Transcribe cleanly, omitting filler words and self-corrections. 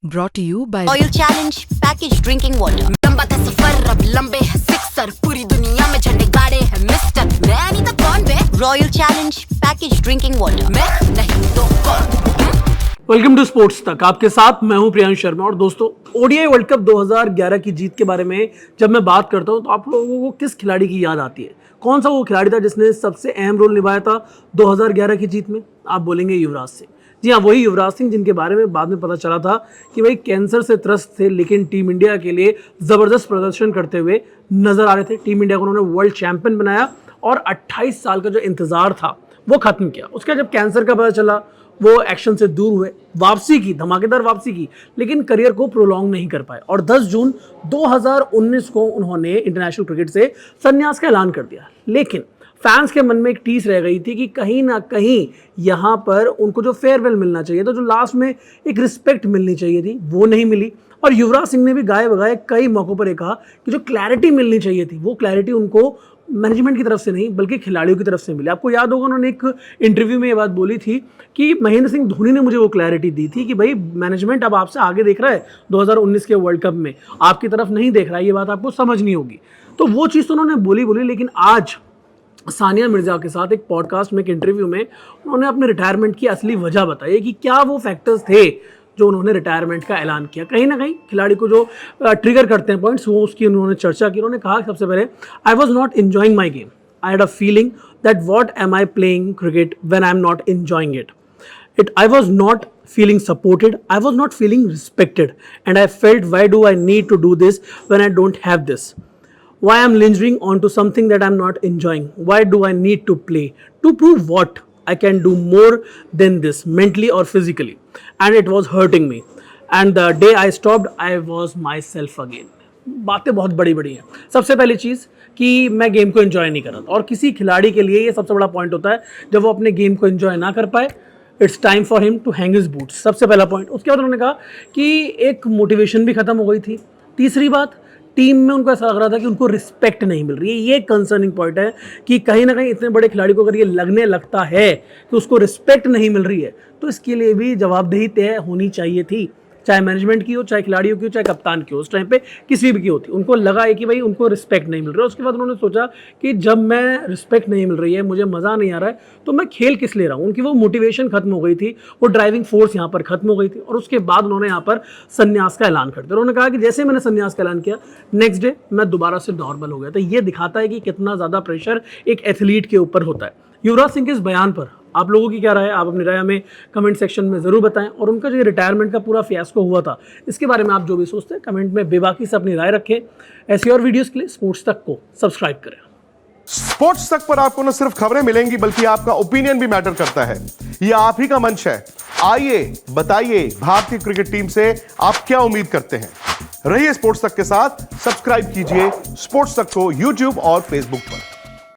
Brought to you by Oil Challenge Packaged Drinking Water। लंबा था सफर अब लंबे है सिक्सर, पूरी दुनिया में झंडे गाड़े हैं मिस्टर, मैं नहीं तो कौन बे। Royal Challenge Packaged Drinking Water, मैं नहीं तो कौन। वेलकम टू स्पोर्ट्स तक, आपके साथ मैं हूं प्रियांश शर्मा। और दोस्तों, ओडीआई वर्ल्ड कप 2011 की जीत के बारे में जब मैं बात करता हूं तो आप लोगों को किस खिलाड़ी की याद आती है? कौन सा वो खिलाड़ी था जिसने सबसे अहम रोल निभाया था 2011 की जीत में? आप बोलेंगे युवराज सिंह। जी हाँ, वही युवराज सिंह जिनके बारे में बाद में पता चला था कि भाई कैंसर से त्रस्त थे, लेकिन टीम इंडिया के लिए ज़बरदस्त प्रदर्शन करते हुए नजर आ रहे थे। टीम इंडिया को उन्होंने वर्ल्ड चैंपियन बनाया और 28 साल का जो इंतजार था वो खत्म किया। उसका जब कैंसर का पता चला, वो एक्शन से दूर हुए, वापसी की, धमाकेदार वापसी की, लेकिन करियर को प्रोलॉन्ग नहीं कर पाए और 10 जून 2019 को उन्होंने इंटरनेशनल क्रिकेट से संन्यास का ऐलान कर दिया। लेकिन फैंस के मन में एक टीस रह गई थी कि कहीं ना कहीं यहाँ पर उनको जो फेयरवेल मिलना चाहिए था, जो लास्ट में एक रिस्पेक्ट मिलनी चाहिए थी, वो नहीं मिली। और युवराज सिंह ने भी गाए बगाए कई मौक़ों पर कहा कि जो क्लैरिटी मिलनी चाहिए थी, वो क्लैरिटी उनको मैनेजमेंट की तरफ से नहीं बल्कि खिलाड़ियों की तरफ से मिली। आपको याद होगा, उन्होंने एक इंटरव्यू में ये बात बोली थी कि महेंद्र सिंह धोनी ने मुझे वो क्लैरिटी दी थी कि भाई मैनेजमेंट अब आपसे आगे देख रहा है, 2019 के वर्ल्ड कप में आपकी तरफ नहीं देख रहा है, ये बात आपको समझनी होगी। तो वो चीज़ तो उन्होंने बोली, लेकिन आज सानिया मिर्जा के साथ एक पॉडकास्ट में, एक इंटरव्यू में उन्होंने अपने रिटायरमेंट की असली वजह बताई कि क्या वो फैक्टर्स थे जो उन्होंने रिटायरमेंट का ऐलान किया। कहीं ना कहीं खिलाड़ी को जो ट्रिगर करते हैं पॉइंट्स, वो उसकी उन्होंने चर्चा की। उन्होंने कहा सबसे पहले, I was not enjoying my game, I had a feeling that what am I playing cricket when I am not enjoying it. I was not feeling supported, I was not feeling respected, and I felt, why do I need to do this when I don't have this? Why I'm lingering onto something that I'm not enjoying? Why do I need to play? To prove what? I can do more than this, mentally or physically. And it was hurting me. And the day I stopped, I was myself again. बातें बहुत बड़ी बड़ी हैं। सबसे पहली चीज़ कि मैं game को एंजॉय नहीं कर रहा था, और किसी खिलाड़ी के लिए ये सबसे बड़ा पॉइंट होता है जब वो अपने गेम को एंजॉय ना कर पाए, it's time for him to hang his boots. सबसे पहला पॉइंट। उसके बाद उन्होंने कहा कि एक मोटिवेशन भी खत्म हो गई थी। तीसरी बात, टीम में उनको ऐसा लग रहा था कि उनको रिस्पेक्ट नहीं मिल रही है। ये कंसर्निंग पॉइंट है कि कहीं ना कहीं इतने बड़े खिलाड़ी को अगर ये लगने लगता है कि उसको रिस्पेक्ट नहीं मिल रही है, तो इसके लिए भी जवाबदेही तय होनी चाहिए थी, चाहे मैनेजमेंट की हो, चाहे खिलाड़ियों की हो, चाहे कप्तान की हो। उस टाइम पे किसी भी की होती, उनको लगा है कि भाई उनको रिस्पेक्ट नहीं मिल रहा है। उसके बाद उन्होंने सोचा कि जब मैं रिस्पेक्ट नहीं मिल रही है, मुझे मज़ा नहीं आ रहा है, तो मैं खेल किस ले रहा हूँ। उनकी वो मोटिवेशन खत्म हो गई थी, वो ड्राइविंग फोर्स यहाँ पर खत्म हो गई थी। और उसके बाद उन्होंने यहाँ पर संन्यास का ऐलान कर दिया। उन्होंने कहा कि जैसे मैंने संन्यास का ऐलान किया, नेक्स्ट डे मैं दोबारा से नॉर्मल हो गया। तो ये दिखाता है कि कितना ज़्यादा प्रेशर एक एथलीट के ऊपर होता है। युवराज सिंह के इस बयान पर आप लोगों की क्या राय है? आप अपनी राय हमें कमेंट सेक्शन में ज़रूर बताएं। और उनका जो रिटायरमेंट का पूरा फियास्को हुआ था, इसके बारे में आप जो भी सोचते हैं कमेंट में बेबाकी से अपनी राय रखें। ऐसी और वीडियोस के लिए स्पोर्ट्स तक को सब्सक्राइब करें। स्पोर्ट्स तक पर आपको न सिर्फ खबरें मिलेंगी बल्कि आपका ओपिनियन भी मैटर करता है। यह आप ही का मंच है। आइए बताइए, भारतीय क्रिकेट टीम से आप क्या उम्मीद करते हैं। रहिए स्पोर्ट्स तक के साथ, सब्सक्राइब कीजिए स्पोर्ट्स तक को यूट्यूब और फेसबुक पर।